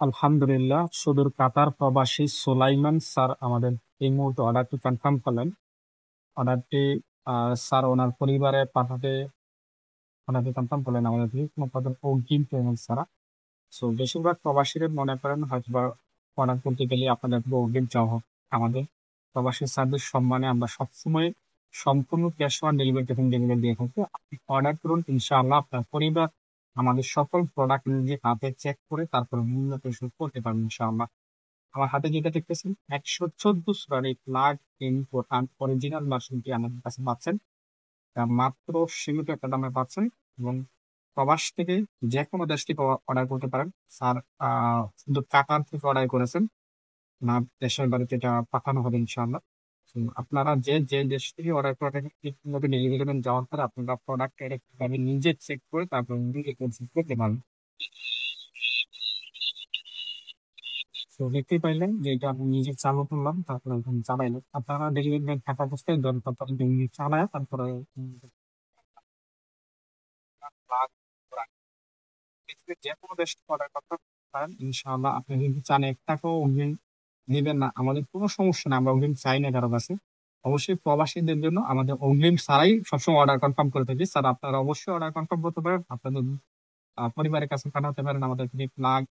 আলহামদুলিল্লাহ, সুদূর কাতার প্রবাসী সুলাইমান স্যার আমাদের এই মুহূর্তে অর্ডারটি কনফার্ম করলেন। অর্ডারটি স্যার ওনার পরিবারে কনফার্ম করলেন আমাদের থেকে কোনো প্রকার অগ্রিম পেমেন্ট ছাড়া। সো বেশিরভাগ প্রবাসীরা মনে করেন হয়তো বা অর্ডার করতে গেলে আপনাদের পুরো অগ্রিম চাওয়া হোক। আমাদের প্রবাসী সার্ভিস সম্মানে আমরা সবসময় সম্পূর্ণ ক্যাশ অন ডেলিভারি দিয়ে থাকি। আপনি অর্ডার করুন, ইনশাআল্লাহ আপনার পরিবার আমাদের সকল প্রোডাক্ট নিজে হাতে চেক করে তারপরে মূল্য পরিশোধ করতে পারবেন ইনশাআল্লাহ। আমার হাতে যেটা দেখতেছেন 114 এই প্লাগ ইন অরিজিনাল ভার্সনটি আমাদের কাছে পাচ্ছেন। মাত্র সীমিত একটা দামে পাচ্ছেন এবং প্রবাস থেকে যে কোনো দেশ থেকে অর্ডার করতে পারেন। স্যার শুধু কাতার থেকে অর্ডার করেছেন, না দেশের বাড়িতে এটা পাঠানো হবে ইনশাআল্লাহ। তো আপনারা যে যে দেশ থেকে অর্ডার করে থাকেন ঠিকমতো ডেলিভারি যাওয়ার পরে আপনারা প্রোডাক্ট ভাবে নিজে চেক করে তারপর নিজে কনসিউম করতে পারবেন। তো দেখতেই পাইলেন যে এটা আমি নিজে চালু করলাম, তারপরে এখন চালাইলাম। আপনারা ডেলিভারি ম্যান থাকা অবস্থায় ধরেন তারপরে চালায় তারপরে পৃথিবীর যে কোনো দেশ থেকে অর্ডার করতে পারেন ইনশাআল্লাহ। আপনি যদি চান এক টাকাও অগ্রিম নেবেন না, আমাদের কোনো সমস্যা না, আমরা অগ্রিম চাই না কারো কাছে। অবশ্যই প্রবাসীদের জন্য আমাদের অগ্রিম ছাড়াই সবসময় অর্ডার কনফার্ম করে থাকি। স্যার আপনারা অবশ্যই অর্ডার কনফার্ম করতে পারেন, আপনাদের পরিবারের কাছে পাঠাতে পারেন। আমাদের থেকে প্লাগ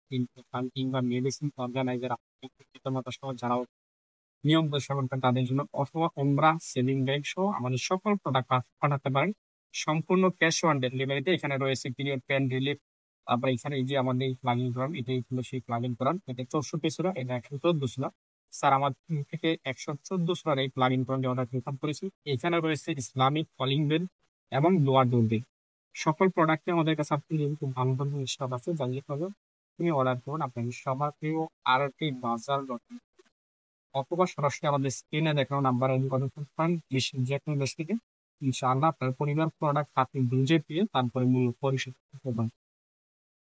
কিংবা মেডিসিন অর্গানাইজার মতো সহ যারাও নিয়ম সেবন করেন তাদের জন্য, অথবা ওমরা সেভিং ব্যাগ সহ আমাদের সকল প্রোডাক্ট পাঠাতে পারেন সম্পূর্ণ ক্যাশ অন ডেলিভারিতে। এখানে রয়েছে পিরিয়ড পেন রিলিফ, তারপর এখানে এই যে আমাদের প্লাগ ইন করান, এটাই হলো সেই প্লাগ ইন করান। এটা 64 ছিল, এটা 114 ছিল। স্যার আমার থেকে 114 এই প্লাগ ইন করান অর্ডার কনফার্ম করেছি। এখানে রয়েছে ইসলামিক কলিং বেল এবং লোয়ার ডোর বেল। সকল প্রোডাক্টে আমাদের কাছে আপনি যদি খুব ভালো ধরনের স্টক আছে জানিয়ে হবে, তুমি অর্ডার করুন। আপনাকে সবার প্রিয় আর একটি বাজার অথবা সরাসরি আমাদের স্ক্রিনে দেখানো নাম্বারে যোগাযোগ করেন বিশ্বের যে কোনো দেশ থেকে। ইনশাআল্লাহ আপনার পরিবার প্রোডাক্ট আপনি বুঝে পেয়ে তারপরে মূল্য পরিশোধ করতে পারেন।